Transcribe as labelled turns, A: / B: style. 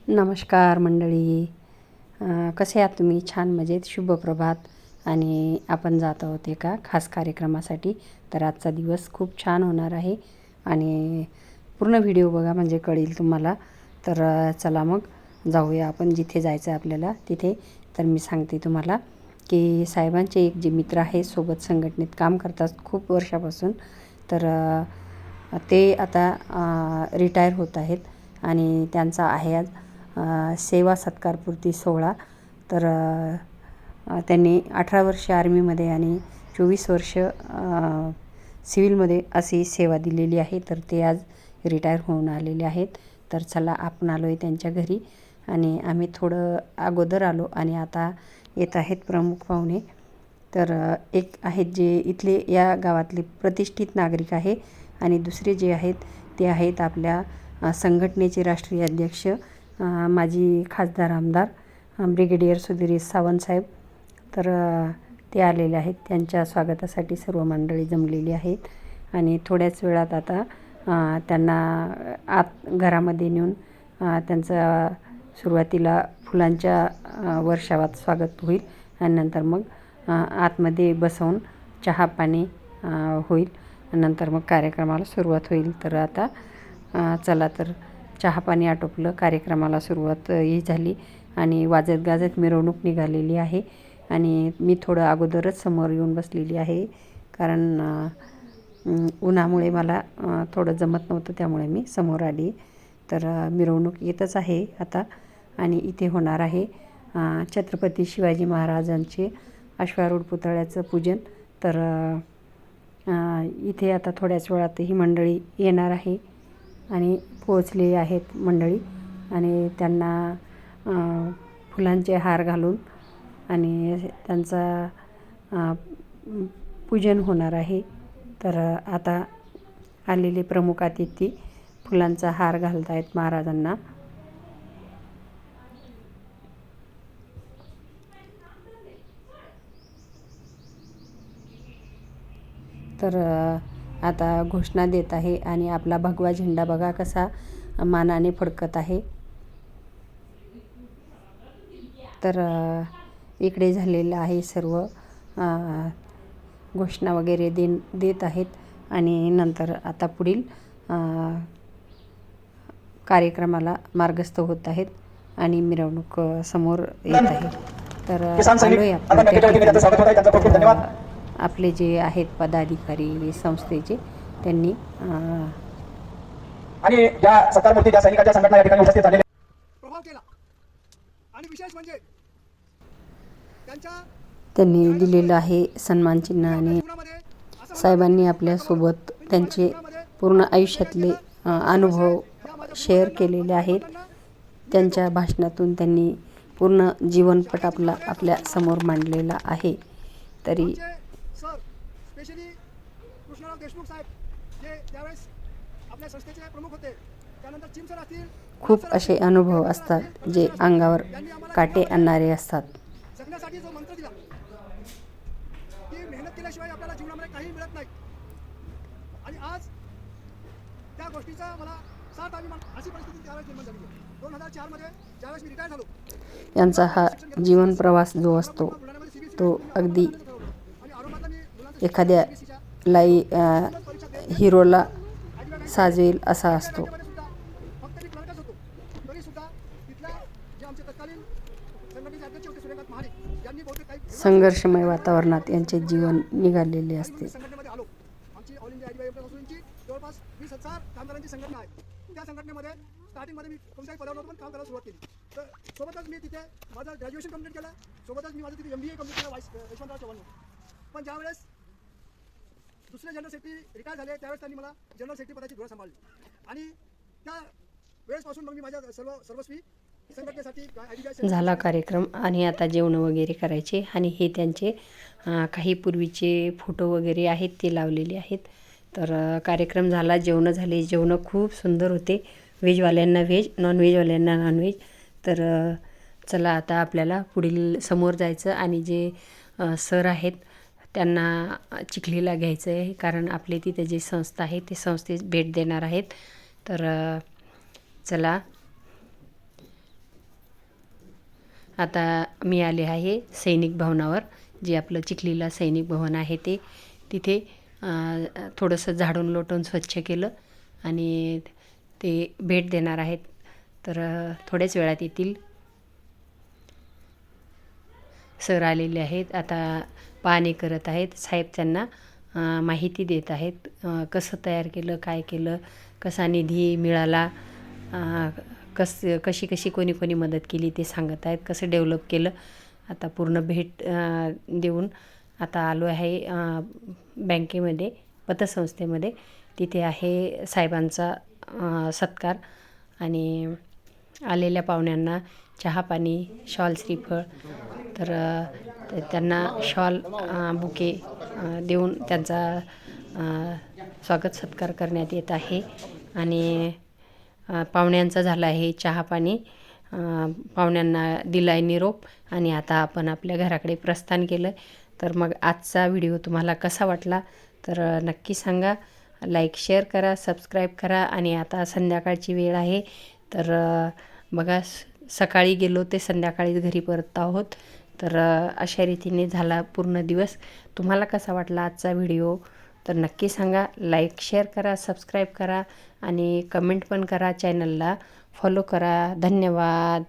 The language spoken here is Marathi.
A: नमस्कार मंडळी. कसे आहात तुम्ही? छान मजेत. शुभप्रभात. आणि आपण जात आहोत एका खास कार्यक्रमासाठी. तर आजचा दिवस खूप छान होणार आहे आणि पूर्ण व्हिडिओ बघा म्हणजे कळेल तुम्हाला. तर चला मग जाऊया आपण जिथे जायचं आहे आपल्याला तिथे. तर मी सांगते तुम्हाला की साहेबांचे एक जे मित्र आहे सोबत संघटनेत काम करतात खूप वर्षापासून. तर ते आता रिटायर होत आहेत आणि त्यांचा आहे आज सेवा सत्कारपूर्ती सोहळा. तर त्यांनी 18 वर्ष आर्मीमध्ये आणि 24 वर्ष सिव्हिलमध्ये अशी सेवा दिलेली आहे. तर ते आज रिटायर होऊन आलेले आहेत. तर चला आपण आलो आहे त्यांच्या घरी आणि आम्ही थोडं अगोदर आलो आणि आता येत आहेत प्रमुख पाहुणे. तर एक आहेत जे इथले या गावातले प्रतिष्ठित नागरिक आहे आणि दुसरे जे आहेत ते आहेत आपल्या संघटनेचे राष्ट्रीय अध्यक्ष माजी खासदार आमदार ब्रिगेडियर सुधीर सावंतसाहेब. तर ते आलेले आहेत. त्यांच्या स्वागतासाठी सर्व मंडळी जमलेली आहेत आणि थोड्याच वेळात आता त्यांना आत घरामध्ये नेऊन त्यांचा सुरुवातीला फुलांच्या वर्षावात स्वागत होईल आणि नंतर मग आतमध्ये बसवून चहा पाणी होईल. नंतर मग कार्यक्रमाला सुरुवात होईल. तर आता चला तर चहापाणी आटोपलं, कार्यक्रमाला सुरुवात ही झाली आणि वाजत गाजत मिरवणूक निघालेली आहे आणि मी थोडं अगोदरच समोर येऊन बसलेली आहे कारण उन्हामुळे मला थोडं जमत नव्हतं, त्यामुळे मी समोर आली. तर मिरवणूक येतच आहे आता आणि इथे होणार आहे छत्रपती शिवाजी महाराजांचे अश्वारूढ पुतळ्याचं पूजन. तर इथे आता थोड्याच वेळात ही मंडळी येणार आहे आणि पोहोचले आहेत मंडळी आणि त्यांना फुलांचे हार घालून आणि त्यांचा पूजन होणार आहे. तर आता आलेले प्रमुख अतिथी फुलांचा हार घालत आहेत महाराजांना. तर आता घोषणा देत आहे आणि आपला भगवा झेंडा बघा कसा मानाने फडकत आहे. तर इकडे झालेलं आहे सर्व घोषणा वगैरे देत आहेत आणि नंतर आता पुढील कार्यक्रमाला मार्गस्थ होत आहेत आणि मिरवणूक समोर येत आहे. तर आलोय आपण आपले जे आहेत पदाधिकारी संस्थेचे त्यांनी
B: आणि ज्या सत्कारमूर्ती ज्या सैनिकांच्या संघटना या ठिकाणी उपस्थित झालेल्या प्रभाव केला आणि विशेष म्हणजे
A: त्यांनी दिलेलं आहे सन्मान चिन्ह आणि साहेबांनी आपल्यासोबत त्यांचे पूर्ण आयुष्यातले अनुभव शेअर केलेले आहेत. त्यांच्या भाषणातून त्यांनी पूर्ण जीवनपट आपल्या समोर मांडलेला आहे. तरी
B: स्पेशली कृष्णराव देशमुख साहेब जे त्यावेळेस आपल्या संस्थेचे प्रमुख होते, त्यानंतर चिमसर असतील,
A: खूप असे अनुभव असतात जे अंगावर काटे आणणारे असतात.
B: जगण्यासाठी जो मंत्र दिला की मेहनत केल्याशिवाय आपल्याला जीवनामध्ये काही मिळत नाही आणि आज त्या गोष्टीचा मला साथ अभिमान अशी परिस्थिती त्यावेळेस निर्माण झाली. 2004 मध्ये ज्यावेळेस मी रिटायर झालो,
A: यांचा हा जीवन प्रवास जो असतो तो अगदी एखाद्या हिरोला साजेल असा असतो. संघर्षमय वातावरणात यांचे जीवन निघालेले असते.
B: आमची ऑल इंडिया आदिवासी जवळपास 20,000 कामगारांची संघटना आहे. त्या संघटनेमध्ये स्टार्टिंगमध्ये मी कोणत्याही पदावर नव्हतो, पण काम करायला सुरुवात केली. तर सोबतच मी तिथे माझं ग्रॅज्युएशन कंप्लीट केलं, सोबतच मी माझं तिथे MBA कंप्लीट केलं यशवंतराव चव्हाण. पण ज्यावेळेस दुसरे जनरल सेक्रेटरी रिटायर झाले त्यावेळेस त्यांनी मला जनरल सेक्रेटरी पदाची धुरा सांभाळली आणि त्या वेळेसपासून मग मी माझ्या सर्वस्वी संघटनेसाठी
A: झाला कार्यक्रम आणि आता जेवण वगैरे करायचे आणि हे त्यांचे काही पूर्वीचे फोटो वगैरे आहेत ते लावलेले आहेत. तर कार्यक्रम झाला, जेवणं झाले. जेवणं खूप सुंदर होते. व्हेजवाल्यांना व्हेज, नॉनव्हेजवाल्यांना नॉनव्हेज. तर चला आता आपल्याला पुढील समोर जायचं आणि जे सर आहेत त्यांना चिखलीला घ्यायचं आहे कारण आपले तिथे जे संस्था आहे ते संस्थेस भेट देणार आहेत. तर चला आता मी आले आहे सैनिक भवनावर, जे आपलं चिखलीला सैनिक भवन आहे ते. तिथे थोडंसं झाडून लोटून स्वच्छ केलं आणि ते भेट देणार आहेत. तर थोड्याच वेळात येतील. सर आलेले आहेत, आता पाहणी करत आहेत. साहेब त्यांना माहिती देत आहेत, कसं तयार केलं, काय केलं, कसा निधी मिळाला, कशी कशी कोणी कोणी मदत केली ते सांगत आहेत, कसं डेव्हलप केलं. आता पूर्ण भेट देऊन आता आलो आहे बँकेमध्ये, पतसंस्थेमध्ये. तिथे आहे साहेबांचा सत्कार आणि आलेल्या पाहुण्यांना चहा पाणी, शॉल, श्रीफळ. तर त्यांना शॉल, बुके देऊन त्यांचा स्वागत सत्कार करण्यात येत आहे. आणि पाहुण्यांचा झाला आहे चहा पाणी, पाहुण्यांना दिलाय निरोप आणि आता आपण आपल्या घराकडे प्रस्थान केलं. तर मग आजचा व्हिडिओ तुम्हाला कसा वाटला तर नक्की सांगा. लाईक, शेअर करा, सबस्क्राईब करा. आणि आता संध्याकाळची वेळ आहे, तर बघा सकाळी गेलो ते संध्याकाळीच घरी परत आहोत. तर अशा रीतीने झाला पूर्ण दिवस. तुम्हाला कसा वाटला आजचा व्हिडिओ तर नक्की सांगा. लाईक, शेअर करा, सबस्क्राईब करा आणि कमेंट पण करा. चॅनलला फॉलो करा. धन्यवाद.